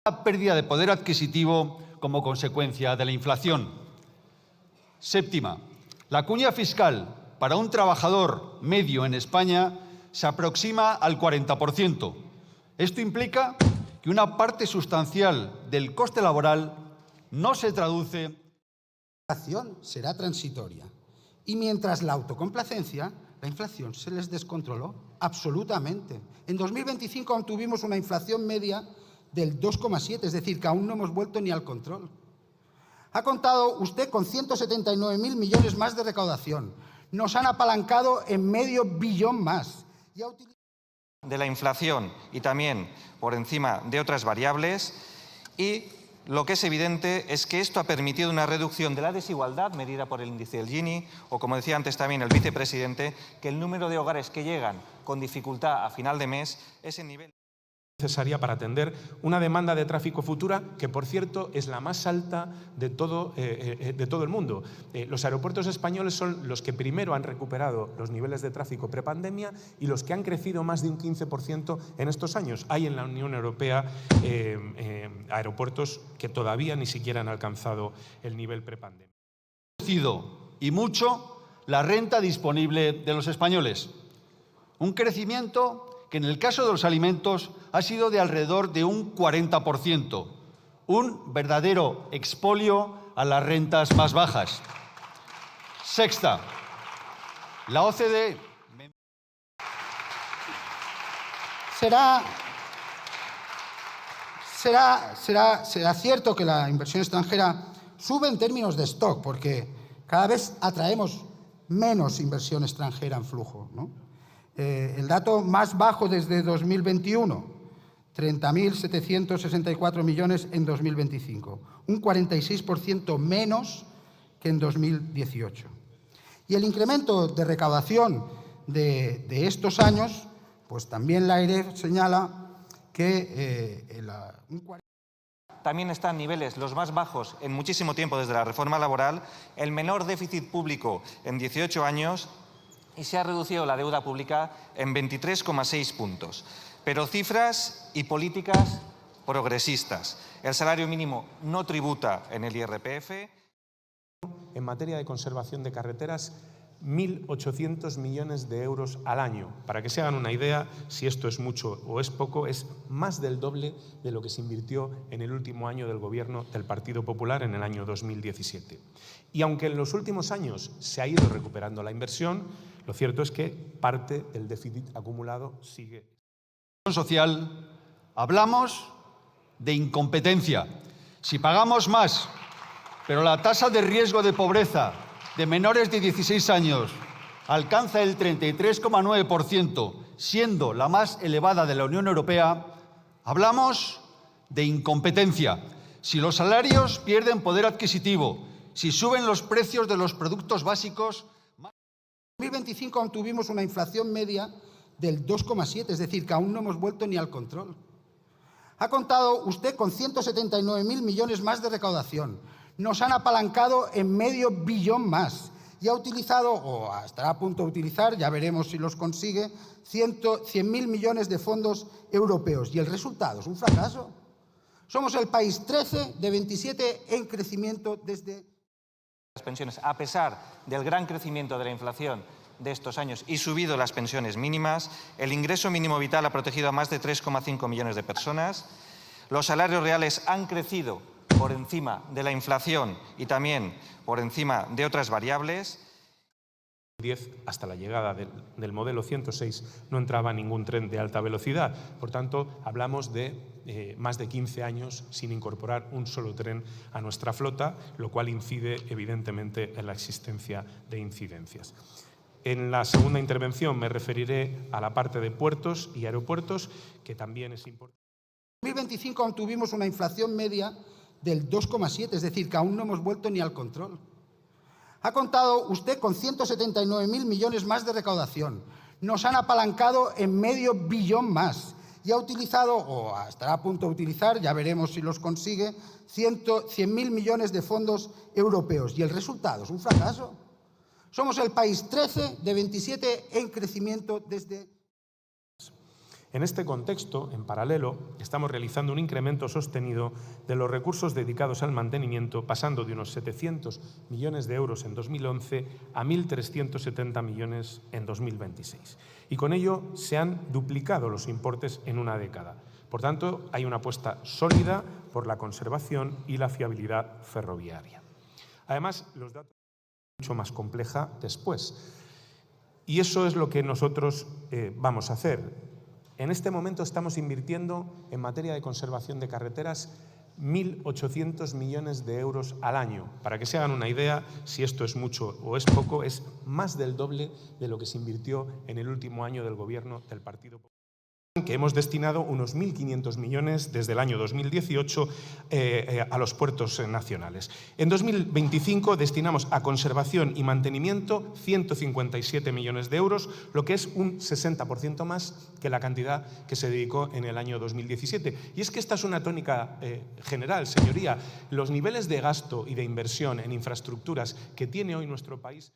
La pérdida de poder adquisitivo como consecuencia de la inflación. Séptima, la cuña fiscal para un trabajador medio en España se aproxima al 40%. Esto implica que una parte sustancial del coste laboral no se traduce. La inflación será transitoria y mientras la autocomplacencia, la inflación se les descontroló absolutamente. En 2025 aún tuvimos una inflación media del 2,7, es decir, que aún no hemos vuelto ni al control. Ha contado usted con 179.000 millones más de recaudación. Nos han apalancado en medio billón más. De la inflación y también por encima de otras variables, y lo que es evidente es que esto ha permitido una reducción de la desigualdad medida por el índice del Gini o, como decía antes también el vicepresidente, que el número de hogares que llegan con dificultad a final de mes es en nivel necesaria para atender una demanda de tráfico futura que, por cierto, es la más alta de todo el mundo. Los aeropuertos españoles son los que primero han recuperado los niveles de tráfico prepandemia y los que han crecido más de un 15% en estos años. Hay en la Unión Europea aeropuertos que todavía ni siquiera han alcanzado el nivel prepandemia. Y mucho la renta disponible de los españoles. Un crecimiento que en el caso de los alimentos ha sido de alrededor de un 40%, un verdadero expolio a las rentas más bajas. Sexta, la OCDE... Será cierto que la inversión extranjera sube en términos de stock, porque cada vez atraemos menos inversión extranjera en flujo, ¿no? El dato más bajo desde 2021, 30.764 millones en 2025, un 46% menos que en 2018. Y el incremento de recaudación de estos años, pues también la AEREF señala que también están niveles los más bajos en muchísimo tiempo desde la reforma laboral, el menor déficit público en 18 años y se ha reducido la deuda pública en 23,6 puntos. Pero cifras y políticas progresistas. El salario mínimo no tributa en el IRPF. En materia de conservación de carreteras, 1.800 millones de euros al año. Para que se hagan una idea, si esto es mucho o es poco, es más del doble de lo que se invirtió en el último año del gobierno del Partido Popular en el año 2017. Y aunque en los últimos años se ha ido recuperando la inversión, lo cierto es que parte del déficit acumulado sigue. Social, hablamos de incompetencia. Si pagamos más, pero la tasa de riesgo de pobreza de menores de 16 años alcanza el 33,9%, siendo la más elevada de la Unión Europea, hablamos de incompetencia. Si los salarios pierden poder adquisitivo, si suben los precios de los productos básicos... En 2025 aún tuvimos una inflación media del 2,7, es decir, que aún no hemos vuelto ni al control. Ha contado usted con 179.000 millones más de recaudación. Nos han apalancado en medio billón más y ha utilizado, o estará a punto de utilizar, ya veremos si los consigue, 100.000 millones de fondos europeos. Y el resultado es un fracaso. Somos el país 13 de 27 en crecimiento desde... Las pensiones, a pesar del gran crecimiento de la inflación de estos años y subido las pensiones mínimas, el ingreso mínimo vital ha protegido a más de 3,5 millones de personas, los salarios reales han crecido por encima de la inflación y también por encima de otras variables. Hasta la llegada del modelo 106 no entraba ningún tren de alta velocidad. Por tanto, hablamos de más de 15 años sin incorporar un solo tren a nuestra flota, lo cual incide evidentemente en la existencia de incidencias. En la segunda intervención me referiré a la parte de puertos y aeropuertos, que también es importante. En 2025 aún tuvimos una inflación media del 2,7, es decir, que aún no hemos vuelto ni al control. Ha contado usted con 179.000 millones más de recaudación. Nos han apalancado en medio billón más y ha utilizado, o estará a punto de utilizar, ya veremos si los consigue, 100.000 millones de fondos europeos. Y el resultado es un fracaso. Somos el país 13 de 27 en crecimiento desde... En este contexto, en paralelo, estamos realizando un incremento sostenido de los recursos dedicados al mantenimiento, pasando de unos 700 millones de euros en 2011 a 1.370 millones en 2026. Y con ello se han duplicado los importes en una década. Por tanto, hay una apuesta sólida por la conservación y la fiabilidad ferroviaria. Además, los datos son mucho más compleja después. Y eso es lo que nosotros vamos a hacer. En este momento estamos invirtiendo en materia de conservación de carreteras 1.800 millones de euros al año. Para que se hagan una idea, si esto es mucho o es poco, es más del doble de lo que se invirtió en el último año del gobierno del Partido Popular, que hemos destinado unos 1.500 millones desde el año 2018 a los puertos nacionales. En 2025 destinamos a conservación y mantenimiento 157 millones de euros, lo que es un 60% más que la cantidad que se dedicó en el año 2017. Y es que esta es una tónica general, señoría. Los niveles de gasto y de inversión en infraestructuras que tiene hoy nuestro país.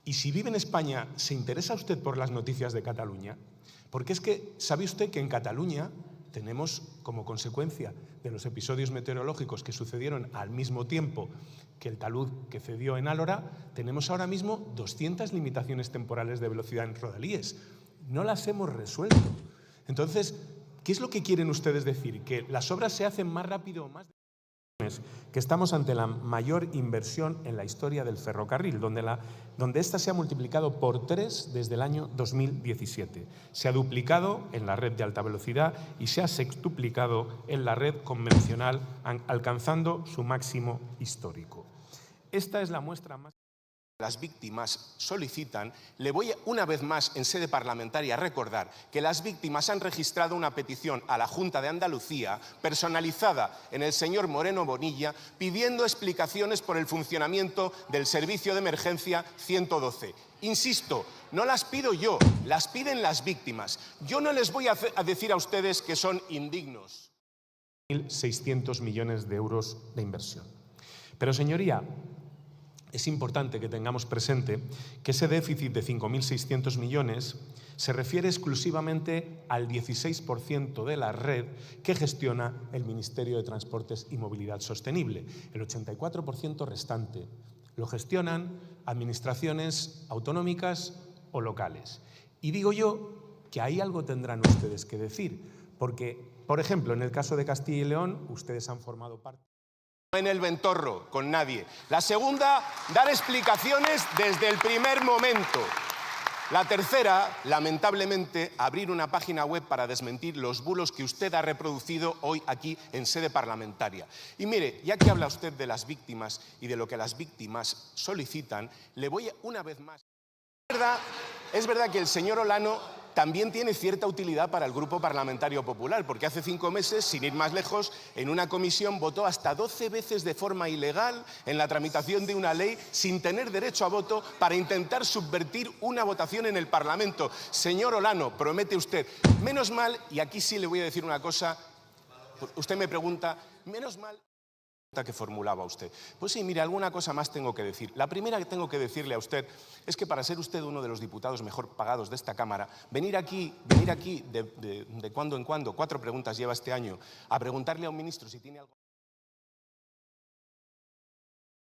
Y si vive en España, ¿se interesa usted por las noticias de Cataluña? Porque es que, ¿sabe usted que en Cataluña tenemos, como consecuencia de los episodios meteorológicos que sucedieron al mismo tiempo que el talud que cedió en Álora, tenemos ahora mismo 200 limitaciones temporales de velocidad en rodalíes? No las hemos resuelto. Entonces, ¿qué es lo que quieren ustedes decir? ¿Que las obras se hacen más rápido o más? Que estamos ante la mayor inversión en la historia del ferrocarril, donde esta se ha multiplicado por 3 desde el año 2017. Se ha duplicado en la red de alta velocidad y se ha sextuplicado en la red convencional, alcanzando su máximo histórico. Esta es la muestra más. Las víctimas solicitan, le voy una vez más en sede parlamentaria a recordar que las víctimas han registrado una petición a la Junta de Andalucía personalizada en el señor Moreno Bonilla pidiendo explicaciones por el funcionamiento del servicio de emergencia 112. Insisto, no las pido yo, las piden las víctimas. Yo no les voy a decir a ustedes que son indignos. 1.600 millones de euros de inversión. Pero, señoría, es importante que tengamos presente que ese déficit de 5.600 millones se refiere exclusivamente al 16% de la red que gestiona el Ministerio de Transportes y Movilidad Sostenible. El 84% restante lo gestionan administraciones autonómicas o locales. Y digo yo que ahí algo tendrán ustedes que decir, porque, por ejemplo, en el caso de Castilla y León, ustedes han formado parte en el ventorro con nadie. La segunda, dar explicaciones desde el primer momento. La tercera, lamentablemente, abrir una página web para desmentir los bulos que usted ha reproducido hoy aquí en sede parlamentaria. Y mire, ya que habla usted de las víctimas y de lo que las víctimas solicitan, le voy una vez más. Es verdad que el señor Olano también tiene cierta utilidad para el Grupo Parlamentario Popular, porque hace 5 meses, sin ir más lejos, en una comisión votó hasta 12 veces de forma ilegal en la tramitación de una ley sin tener derecho a voto para intentar subvertir una votación en el Parlamento. Señor Olano, promete usted, menos mal, y aquí sí le voy a decir una cosa, usted me pregunta, menos mal que formulaba usted. Pues sí, mire, alguna cosa más tengo que decir. La primera que tengo que decirle a usted es que para ser usted uno de los diputados mejor pagados de esta Cámara, venir aquí de cuando en cuando, 4 preguntas lleva este año, a preguntarle a un ministro si tiene algo